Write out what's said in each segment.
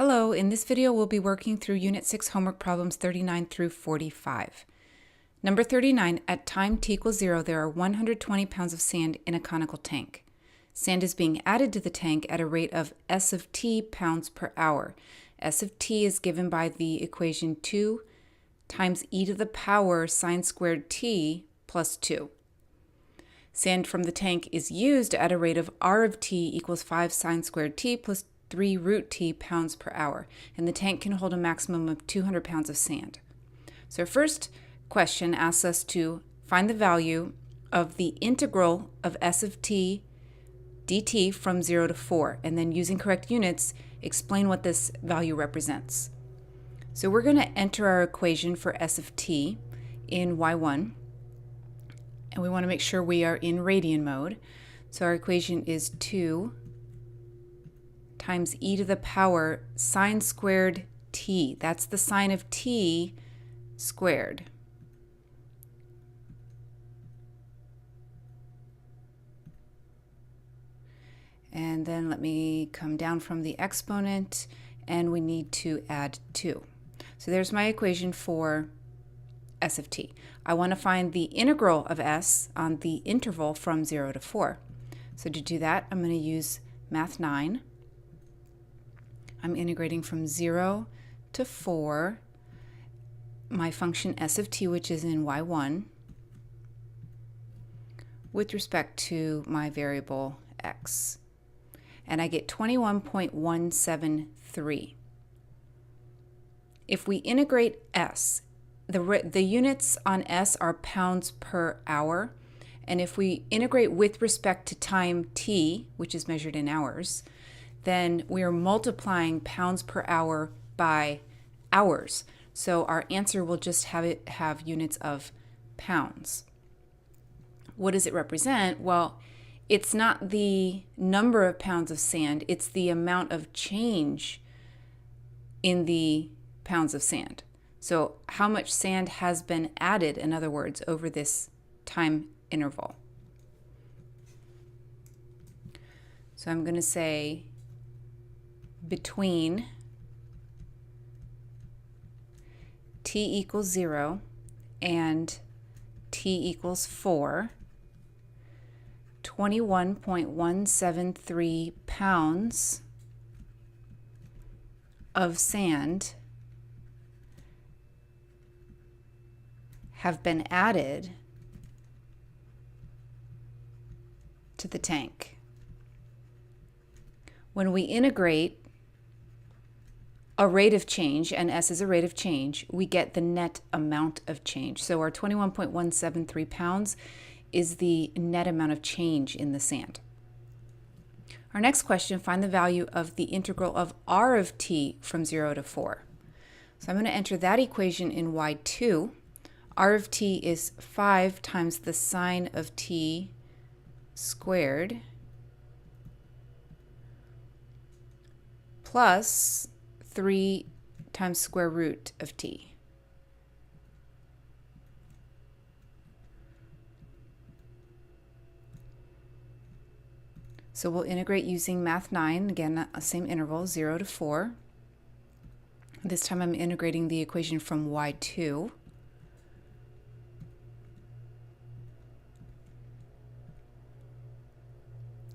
Hello, in this video we'll be working through Unit 6 homework problems 39 through 45. Number 39, at time t equals 0, there are 120 pounds of sand in a conical tank. Sand is being added to the tank at a rate of S of t pounds per hour. S of t is given by the equation 2 times e to the power sine squared t plus 2. Sand from the tank is used at a rate of r of t equals 5 sine squared t plus 3 root t pounds per hour, and the tank can hold a maximum of 200 pounds of sand. So our first question asks us to find the value of the integral of S of t dt from 0 to 4, and then using correct units, explain what this value represents. So we're going to enter our equation for S of t in y1, and we want to make sure we are in radian mode. So our equation is 2 times e to the power sine squared t. That's the sine of t squared. And then let me come down from the exponent, and we need to add 2. So there's my equation for S of t. I want to find the integral of S on the interval from 0 to 4. So to do that, I'm going to use Math 9. I'm integrating from 0 to 4 my function S of t, which is in y1, with respect to my variable x. And I get 21.173. If we integrate S, the units on S are pounds per hour, and if we integrate with respect to time t, which is measured in hours, then we are multiplying pounds per hour by hours. So our answer will just have units of pounds. What does it represent? Well, it's not the number of pounds of sand, it's the amount of change in the pounds of sand. So how much sand has been added, in other words, over this time interval. So I'm going to say between t equals 0 and t equals 4, 21.173 pounds of sand have been added to the tank. When we integrate a rate of change, and S is a rate of change, we get the net amount of change. So our 21.173 pounds is the net amount of change in the sand. Our next question, find the value of the integral of r of t from 0 to 4. So I'm going to enter that equation in y2. R of t is 5 times the sine of t squared plus 3 times square root of t. So we'll integrate using Math 9, again, same interval, 0 to 4. This time I'm integrating the equation from y2.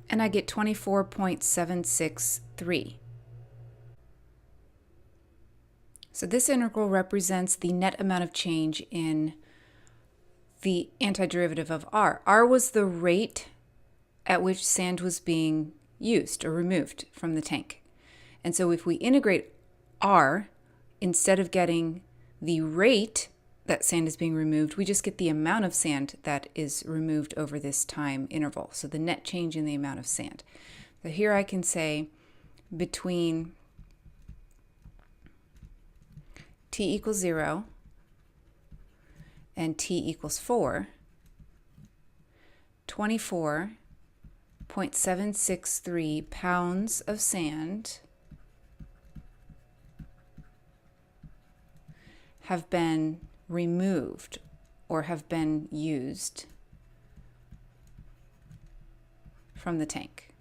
And I get 24.763. So this integral represents the net amount of change in the antiderivative of r. R was the rate at which sand was being used or removed from the tank. And so if we integrate r, instead of getting the rate that sand is being removed, we just get the amount of sand that is removed over this time interval. So the net change in the amount of sand. So here I can say between t equals 0 and t equals 4, 24.763 pounds of sand have been removed or have been used from the tank.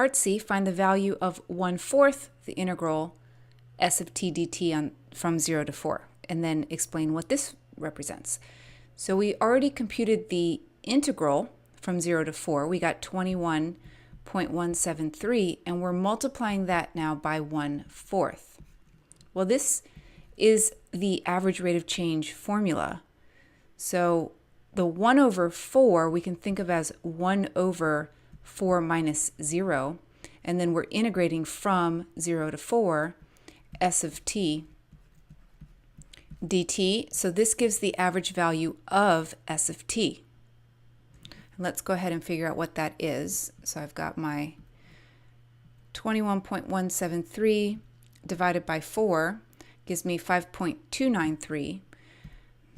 Part C, find the value of 1/4 the integral s of t dt from 0 to 4, and then explain what this represents. So we already computed the integral from 0 to 4. We got 21.173, and we're multiplying that now by 1/4. Well, this is the average rate of change formula. So the 1/4 we can think of as 1/4 minus 0, and then we're integrating from 0 to 4 s of t dt. So this gives the average value of s of t. And let's go ahead and figure out what that is. So I've got my 21.173 divided by 4 gives me 5.293.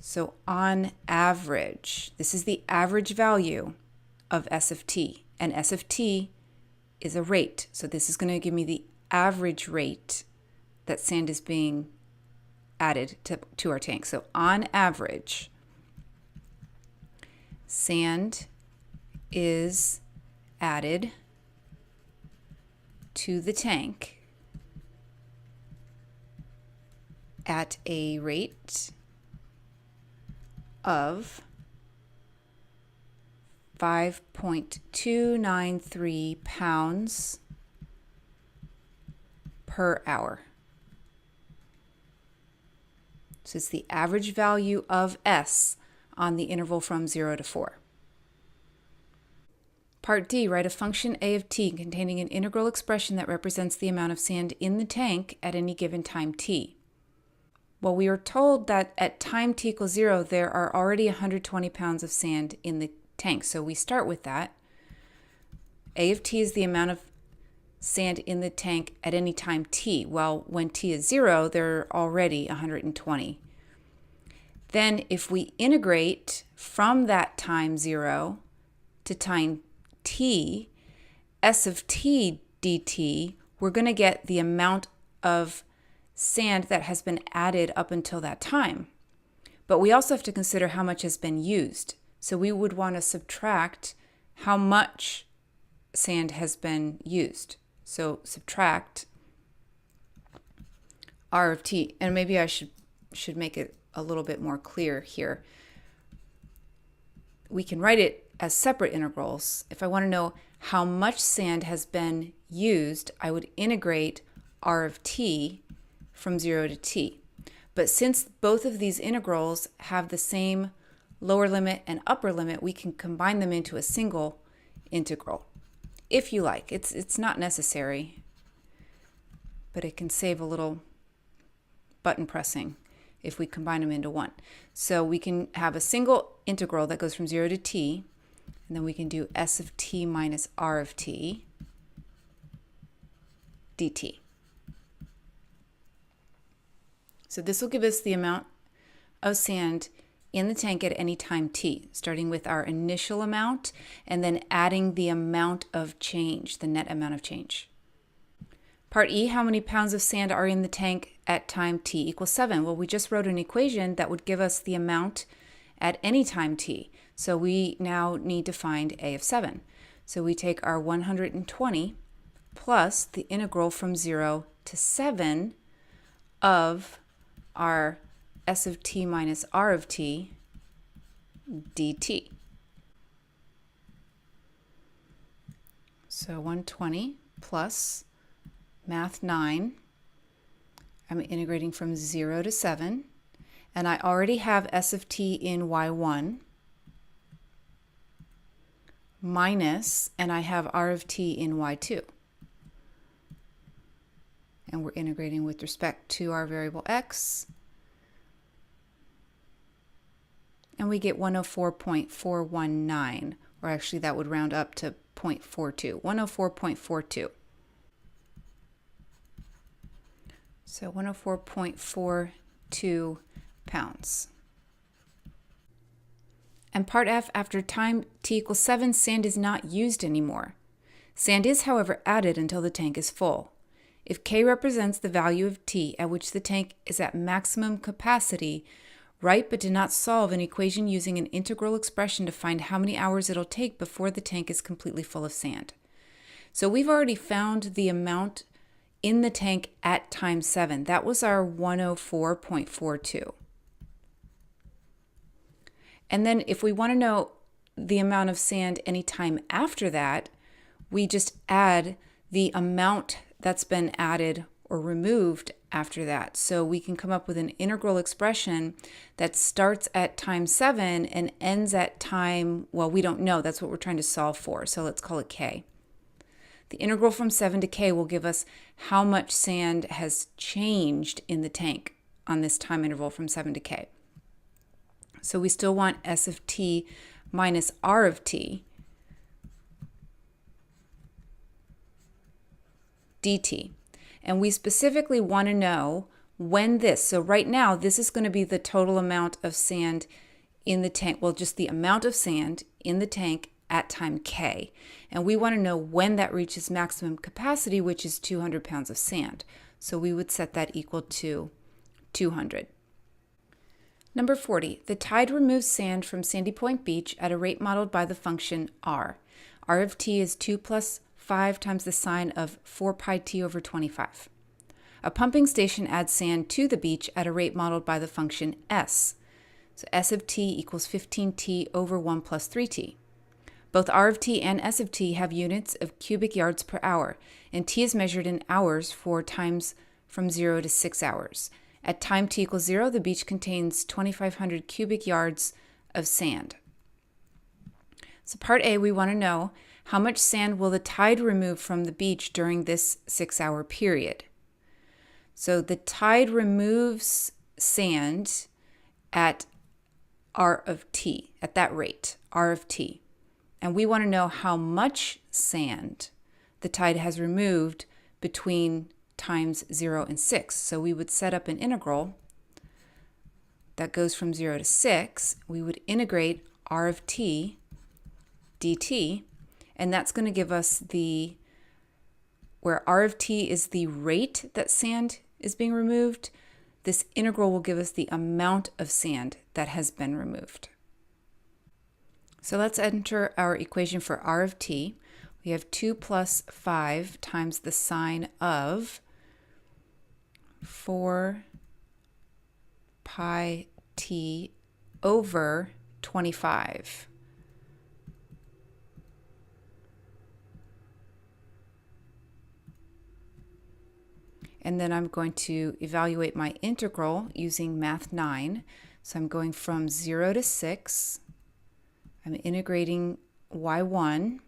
So on average, this is the average value of s of t, and s of t is a rate. So this is going to give me the average rate that sand is being added to our tank. So on average, sand is added to the tank at a rate of 5.293 pounds per hour. So it's the average value of S on the interval from 0 to 4. Part D, write a function a of t containing an integral expression that represents the amount of sand in the tank at any given time t. Well, we are told that at time t equals 0, there are already 120 pounds of sand in the tank. So we start with that. A of t is the amount of sand in the tank at any time t. Well, when t is 0, there are already 120. Then if we integrate from that time 0 to time t, s of t dt, we're going to get the amount of sand that has been added up until that time. But we also have to consider how much has been used. So we would want to subtract how much sand has been used. So subtract r of t. And maybe I should make it a little bit more clear here. We can write it as separate integrals. If I want to know how much sand has been used, I would integrate r of t from 0 to t. But since both of these integrals have the same lower limit and upper limit, we can combine them into a single integral, if you like. It's not necessary, but it can save a little button pressing if we combine them into one. So we can have a single integral that goes from 0 to t, and then we can do s of t minus r of t dt. So this will give us the amount of sand in the tank at any time t, starting with our initial amount and then adding the amount of change, the net amount of change. Part E, how many pounds of sand are in the tank at time t equals 7? Well, we just wrote an equation that would give us the amount at any time t. So we now need to find a of 7. So we take our 120 plus the integral from 0 to 7 of our s of t minus r of t dt. So 120 plus math 9. I'm integrating from 0 to 7. And I already have s of t in y1 minus, and I have r of t in y2. And we're integrating with respect to our variable x. And we get 104.419, or actually that would round up to 0.42, 104.42. So 104.42 pounds. And part F, after time t equals 7, sand is not used anymore. Sand is, however, added until the tank is full. If K represents the value of t at which the tank is at maximum capacity, write but do not solve an equation using an integral expression to find how many hours it'll take before the tank is completely full of sand. So we've already found the amount in the tank at time 7. That was our 104.42. And then if we want to know the amount of sand any time after that, we just add the amount that's been added or removed after that. So we can come up with an integral expression that starts at time 7 and ends at time, well, we don't know. That's what we're trying to solve for. So let's call it k. The integral from 7 to k will give us how much sand has changed in the tank on this time interval from 7 to k. So we still want S of t minus R of t dt. And we specifically want to know when this, so right now this is going to be the total amount of sand in the tank, well, just the amount of sand in the tank at time k. And we want to know when that reaches maximum capacity, which is 200 pounds of sand. So we would set that equal to 200. Number 40, the tide removes sand from Sandy Point Beach at a rate modeled by the function r. R of t is 2 plus 5 times the sine of 4 pi t over 25. A pumping station adds sand to the beach at a rate modeled by the function s. So S of t equals 15t over 1 plus 3t. Both R of t and S of t have units of cubic yards per hour, and t is measured in hours for times from 0 to 6 hours. At time t equals 0, the beach contains 2,500 cubic yards of sand. So part A, we want to know how much sand will the tide remove from the beach during this 6-hour period. So the tide removes sand at R of t, at that rate, R of t. And we want to know how much sand the tide has removed between times 0 and 6. So we would set up an integral that goes from 0 to 6. We would integrate R of t dt, and that's going to give us the, where R of t is the rate that sand is being removed, this integral will give us the amount of sand that has been removed. So let's enter our equation for R of t. We have 2 plus 5 times the sine of 4 pi t over 25. And then I'm going to evaluate my integral using Math 9. So I'm going from 0 to 6. I'm integrating y1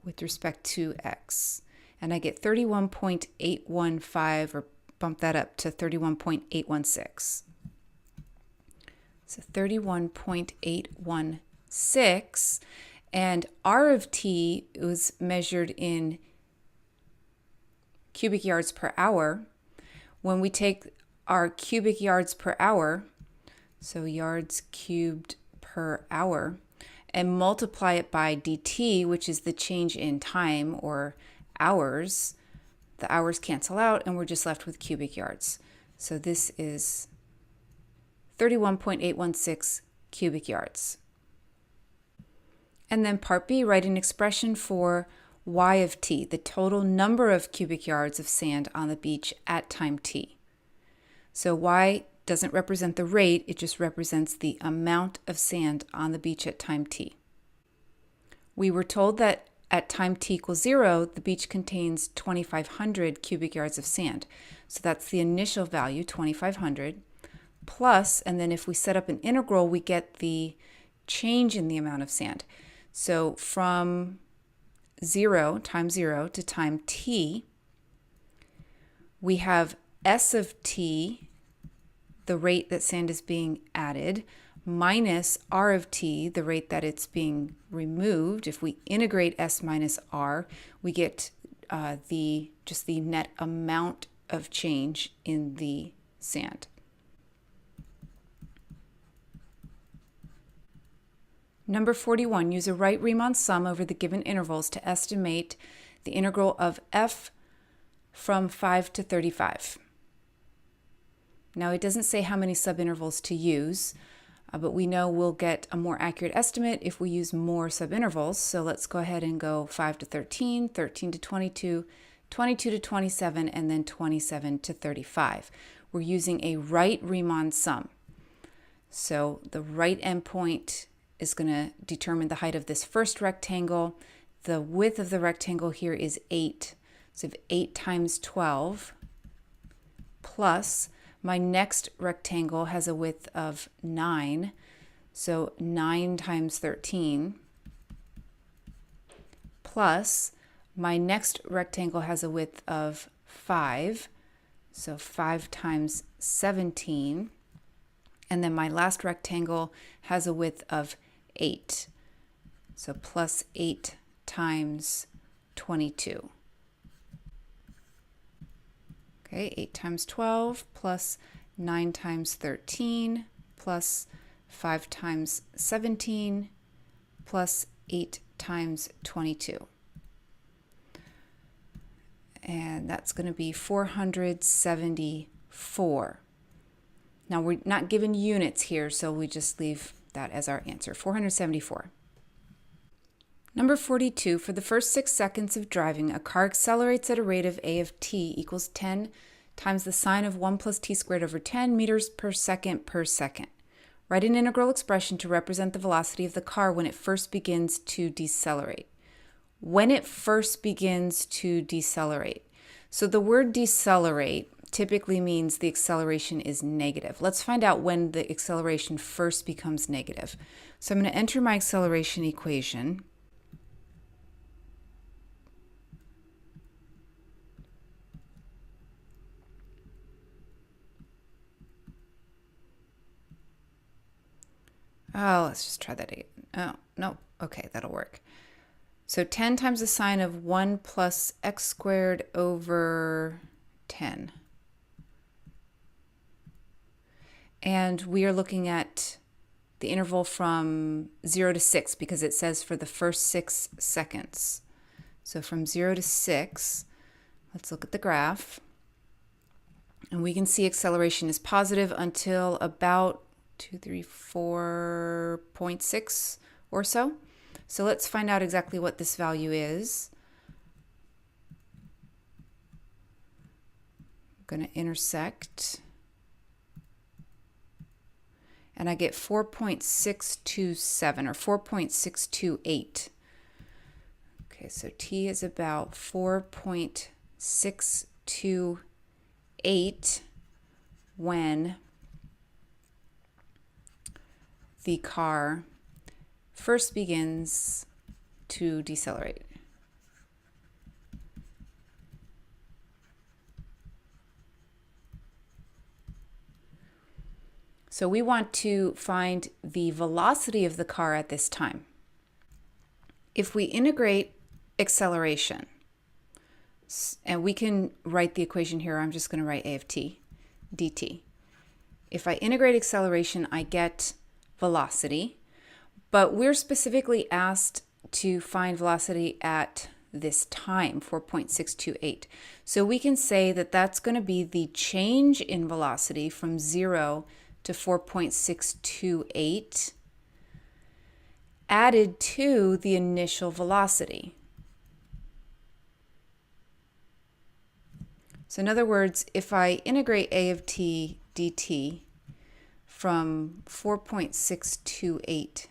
with respect to x. And I get 31.815, or bump that up to 31.816. So 31.816. And R of t was measured in cubic yards per hour. When we take our cubic yards per hour, so yards cubed per hour, and multiply it by dt, which is the change in time or hours, the hours cancel out and we're just left with cubic yards. So this is 31.816 cubic yards. And then part B, write an expression for y of t, the total number of cubic yards of sand on the beach at time t. So y doesn't represent the rate, it just represents the amount of sand on the beach at time t. We were told that at time t equals 0, the beach contains 2,500 cubic yards of sand. So that's the initial value, 2,500, plus, and then if we set up an integral, we get the change in the amount of sand. So from 0, time 0 to time t, we have S of t, the rate that sand is being added, minus R of t, the rate that it's being removed. If we integrate S minus R, we get just the net amount of change in the sand. Number 41, use a right Riemann sum over the given intervals to estimate the integral of f from 5 to 35. Now it doesn't say how many subintervals to use. but we know we'll get a more accurate estimate if we use more subintervals. So let's go ahead and go 5 to 13, 13 to 22, 22 to 27, and then 27 to 35. We're using a right Riemann sum. So the right endpoint is going to determine the height of this first rectangle. The width of the rectangle here is 8. So if 8 times 12 plus my next rectangle has a width of 9. So 9 times 13 plus my next rectangle has a width of 5. So 5 times 17. And then my last rectangle has a width of 8. So plus 8 times 22. Okay, 8 times 12 plus 9 times 13 plus 5 times 17 plus 8 times 22. And that's going to be 474. Now we're not given units here, so we just leave that as our answer, 474. Number 42, for the first 6 seconds of driving, a car accelerates at a rate of a of t equals 10 times the sine of 1 plus t squared over 10 meters per second per second. Write an integral expression to represent the velocity of the car when it first begins to decelerate. When it first begins to decelerate. So the word decelerate typically means the acceleration is negative. Let's find out when the acceleration first becomes negative. So I'm going to enter my acceleration equation. Oh, let's just try that again. Oh, no. Okay, that'll work. So 10 times the sine of 1 plus x squared over 10. And we are looking at the interval from 0 to 6 because it says for the first 6 seconds. So from 0 to 6, let's look at the graph. And we can see acceleration is positive until about 4.6 or so. So let's find out exactly what this value is. I'm going to intersect. And I get 4.627 or 4.628. Okay, so t is about 4.628 when the car first begins to decelerate. So we want to find the velocity of the car at this time. If we integrate acceleration, and we can write the equation here, I'm just going to write a of t dt. If I integrate acceleration, I get velocity, but we're specifically asked to find velocity at this time, 4.628. So we can say that that's going to be the change in velocity from 0 to 4.628 added to the initial velocity. So in other words, if I integrate a of t dt from 4.628,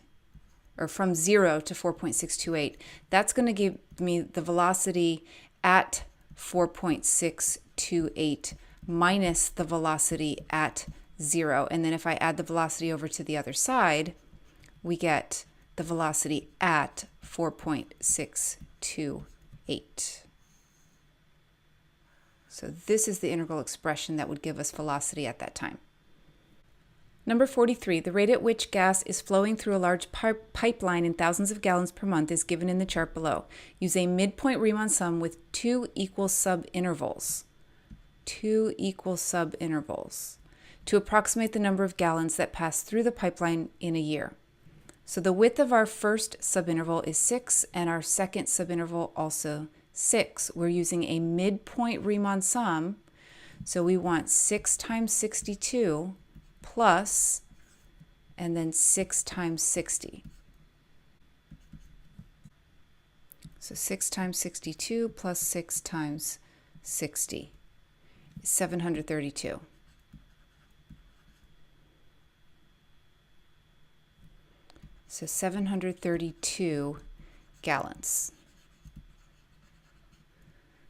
or from 0 to 4.628, that's going to give me the velocity at 4.628 minus the velocity at 0. And then if I add the velocity over to the other side, we get the velocity at 4.628. So this is the integral expression that would give us velocity at that time. Number 43, the rate at which gas is flowing through a large pipeline in thousands of gallons per month is given in the chart below. Use a midpoint Riemann sum with 2 equal subintervals. 2 equal subintervals to approximate the number of gallons that pass through the pipeline in a year. So the width of our first subinterval is 6 and our second subinterval also 6. We're using a midpoint Riemann sum, so we want 6 times 62 plus and then 6 times 60. So 6 times 62 plus 6 times 60 is 732. So 732 gallons.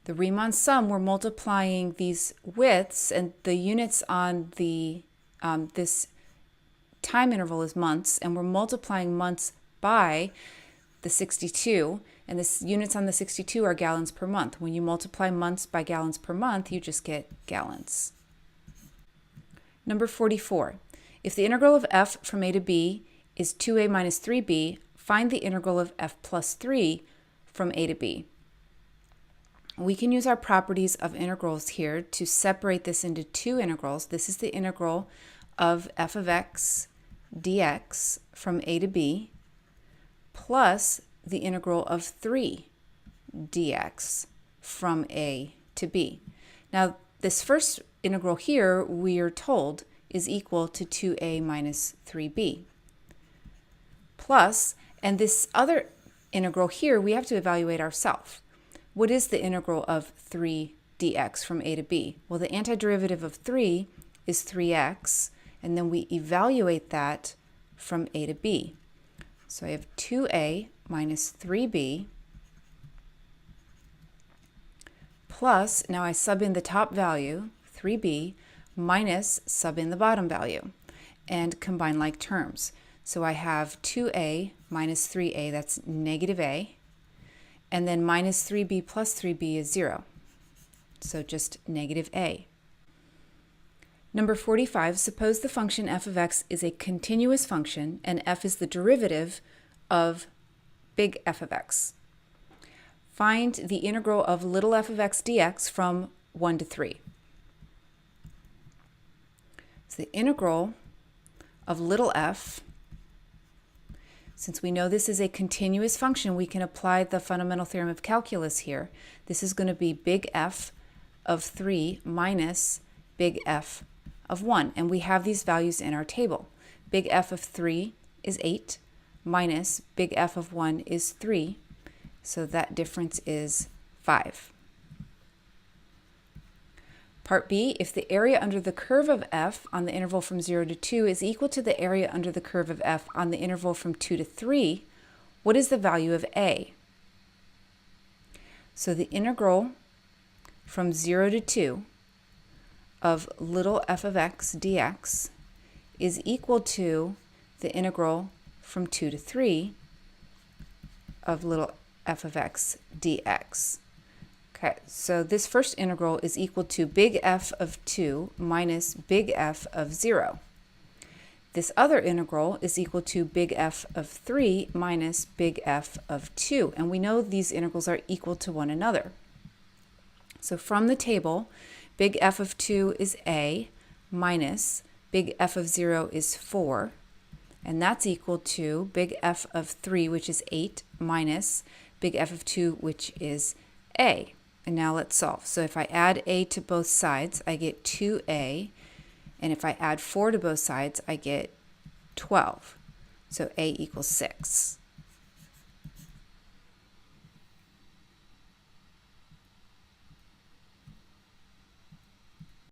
The Riemann sum, we're multiplying these widths, and the units on the this time interval is months, and we're multiplying months by the 62, and the units on the 62 are gallons per month. When you multiply months by gallons per month, you just get gallons. Number 44. If the integral of f from a to b is 2a minus 3b, find the integral of f plus 3 from a to b. We can use our properties of integrals here to separate this into two integrals. This is the integral of f of x dx from a to b plus the integral of 3 dx from a to b. Now, this first integral here, we are told, is equal to 2a minus 3b. Plus, and this other integral here, we have to evaluate ourselves. What is the integral of 3 dx from a to b? Well, the antiderivative of 3 is 3x, and then we evaluate that from a to b. So I have 2a minus 3b plus, now I sub in the top value, 3b, minus sub in the bottom value, and combine like terms. So I have 2a minus 3a, that's negative a, and then minus 3b plus 3b is 0. So just negative a. Number 45, suppose the function f of x is a continuous function and f is the derivative of big F of x. Find the integral of little f of x dx from 1 to 3. So the integral of little f, since we know this is a continuous function, we can apply the fundamental theorem of calculus here. This is going to be big F of 3 minus big F of 1. And we have these values in our table. Big F of 3 is 8 minus big F of 1 is 3. So that difference is 5. Part B, if the area under the curve of f on the interval from 0 to 2 is equal to the area under the curve of f on the interval from 2 to 3, what is the value of a? So the integral from 0 to 2 of little f of x dx is equal to the integral from 2 to 3 of little f of x dx. Okay, so this first integral is equal to big F of 2 minus big F of 0. This other integral is equal to big F of 3 minus big F of 2. And we know these integrals are equal to one another. So from the table, big F of 2 is a minus big F of 0 is 4. And that's equal to big F of 3, which is 8, minus big F of 2, which is a. And now let's solve. So if I add a to both sides, I get 2a. And if I add 4 to both sides, I get 12. So a equals 6.